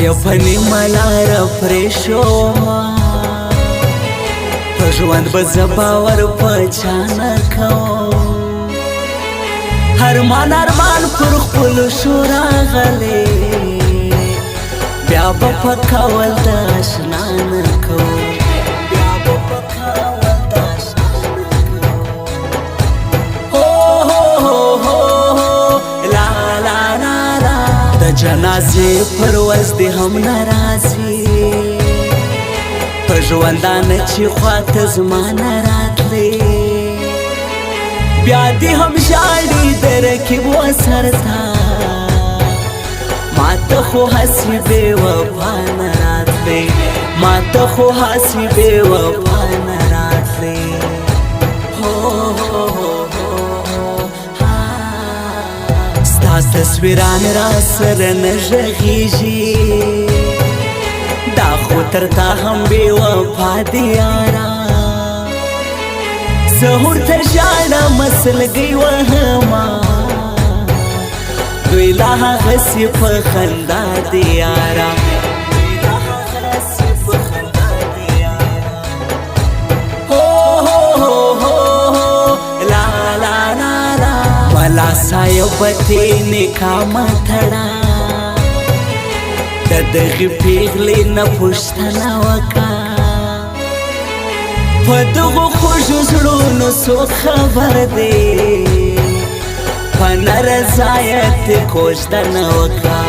سایفنی ملار پریشو ما پژوند بزباور پچانا کوم هرمان پر خپل شورا غلی بیا پکول د آشنا نکوم جنازه پرواز دی هم نرازی پژوندانه چی خواته زمان راتلی بیا دی هم جاڑی درکی و سرتا ما تا خو حسی بے وفا نراتلی ما تا خو حسی بے وفا نراتلی تصویران را سر نژغیجی دا خو تر تا هم بی وفا دیارا سهور تر جانا مسلگی وهما دوی لا غسی په خندا دیارا سایو پتی نکاما تھڑا ددغی پیغلی نپوشتنا وکا پدغو خوش زړونو سو خبر دی پنر رضایت کوشتنا وکا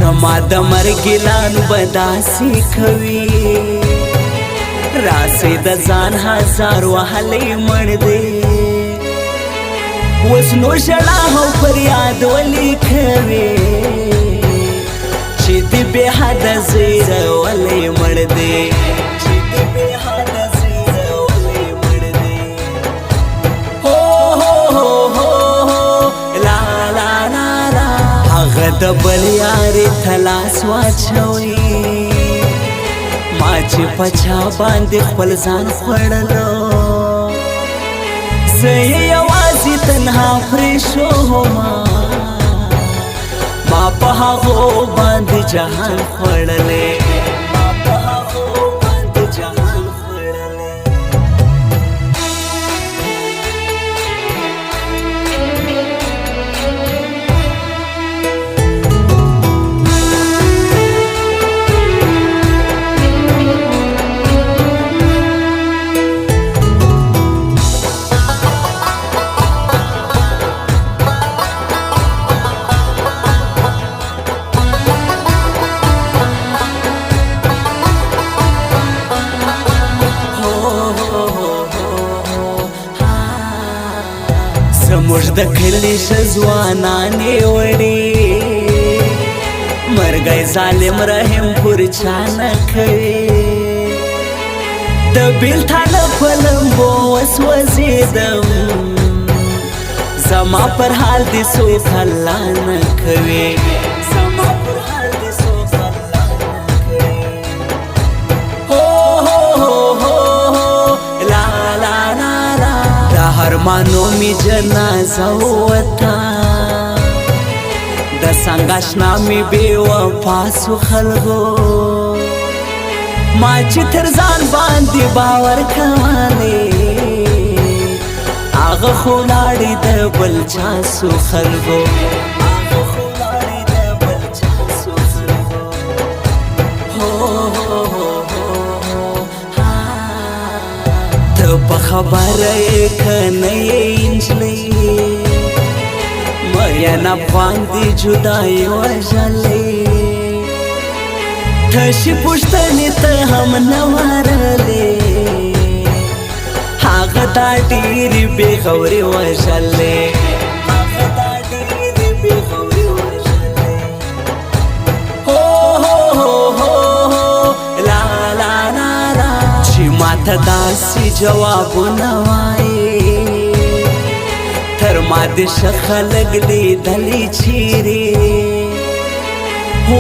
زما د مرګ اعلان بداسي کوي راسي د ځان هزار وهلې مړ دی وسنو شړا هو فریاد ولي کوي چې دې به حد زیر ولې مړ دی د بل یارې تلاس واچوي ما چې پچا باندې خپل ځان خوړلو زه یوازې تنها پرېښوما ما په هغو باندې جهان خوړلی زموږ د کلي ښځوانانې وړې مرګی ظالم رحم پر چا نه کوي د بېلتان په لمبو وسوځېدم زما پر حال دې څوک الله نه کوي هرمانو می جنازه وتا د څنګه می بی وفا سو خلغو ما چې تر ځان باندې باور کوي هغه خو لاړې د بل چا سو خلغو په خبره کنه انجلی مریان افغان دی جدای وژلی تشی پوښتنې ته هم نه ورغلی هغه دا ډېرې بې غورې وژلی ته داسې جوابونه وایي تر ما دې ښه خلک لیدلي چیرې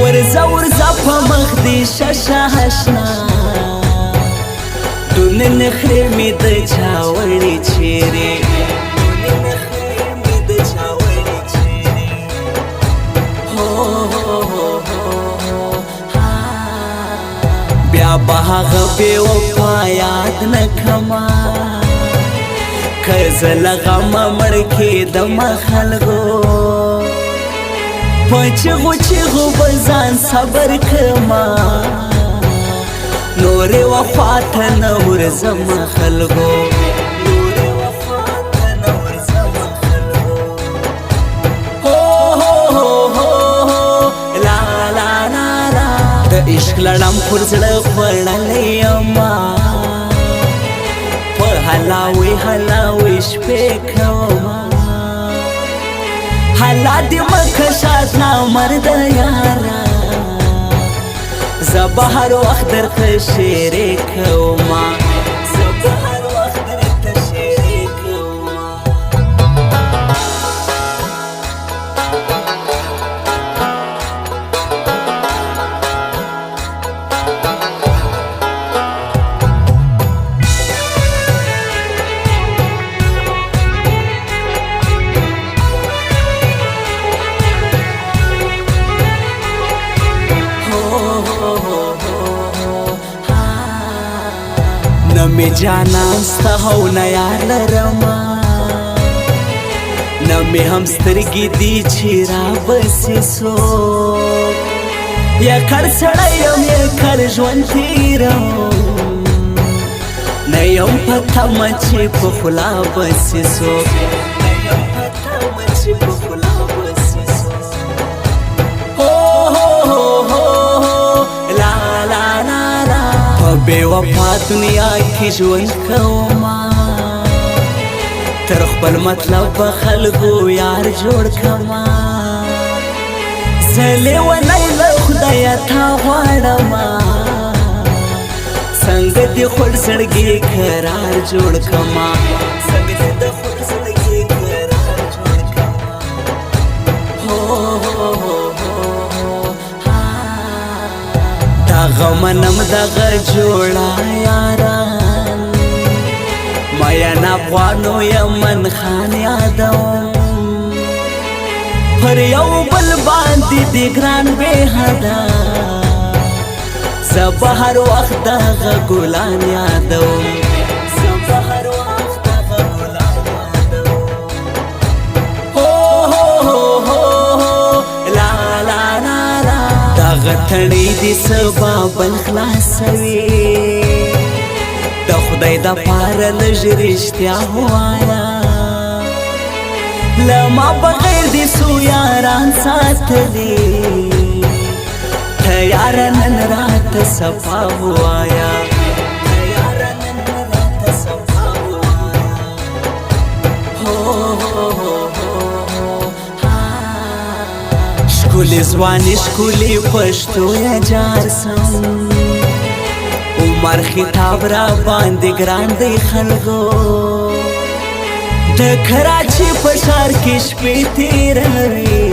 ورځه ورځه په مخ دې شه شه اشنا نن خرې مې د چا وړې چیرې نن خرې مې د چا وړې چیرې بیا به هغه بې وفا یاد نه کړمه که زه له غمه مړ کېدمه خلکو په چغو چغو به ځان صبر کړمه نورې وفا ته نه ورځمه خلکو نورې وفا ته نه ورځمه خلکو لا لا لا لا د عشق لړم پر زړه خوړلی یمه په هلاوي هلاوي شپې کومه حالا دې مکه شاد نامرده یاره زه به هر وخت درته شعرې کومه زه به هر وخت درته شعرې کومه نه مې جانان ستا او نه یار لرمه نه مې هم سترګې دي چې رابسې څوک یا کړ سړی یم یا کړ ژوند تېروم نه یم په تمه چې په خوله بسې څوک نه یم په تمه چې په خوله بسې څوک بے وفا دنیا کی ژوند کومه تر خپل مطلب به خلکو یار جوړ کړمه زه لیونی له خدایه تا غواړمه څنګه دې خپل زړګي قرار جوړ کړمه څنګه دې د خپل زړګي قرار جوړ کړمه غمنم دغه جوړه یاران مین افغانو یمن خان یادوم پر یو بل باندې دی ګران بې حده زه به هر وخت دغه ګلان یادوم زه به هر وخت دغه ګلان یادوم دغه تڼۍ دې سبا بل خلاصوي د خدای د پاره لږ رښتیا ووایه له ما بغیر دې څو یاران ساتلي ته یاره نن راته صفا ووایه ته یاره نن راته صفا ووایه ښکلې ځواني ښکلې پښتو یې جار سم عمر خطاب را باندې ګران دی خلکو د کراچي په ښار کې شپې تېروي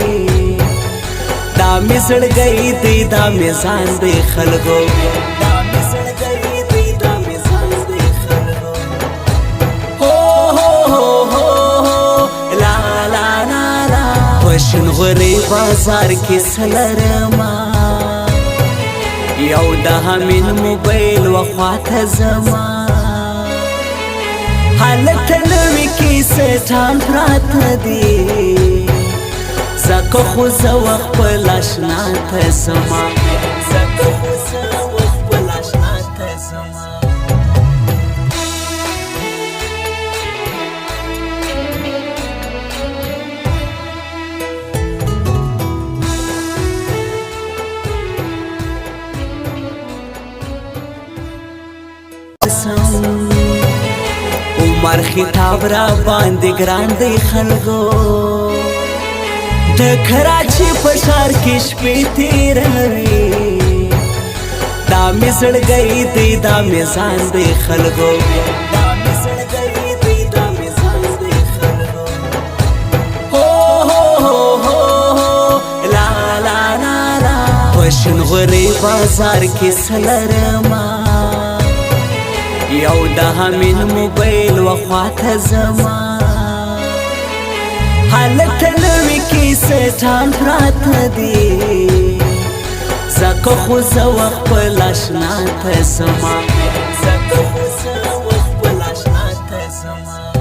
دا مې زړګی دی دا مې ځان دی خلکو دا مې زړګی دی دا مې ځان دی خلکو شنغوري بازار کې سلرما یو د همین موبایل وخواته زما حالت نوې کې ستان پراته دي زکه خو زه وخت په لاشنا ته زما زکه خو زه وخت په لاشنا ته زما عمر خطاب را باندې ګران دی خلکو د کراچي په ښار کې شپې تېروي دا مې زړګی دی دا مې ځان دی خلکو دا مې زړګی دی دا مې ځان دی خلکو لا لا لا لا په شنغوري بازار کې سلرما یو د همین موبایل وخواته زما حالت نوی کیسه ټال پراته دی زکه خو زه وخپل اشنا ته زما زکه خو زه وخپل اشنا ته زما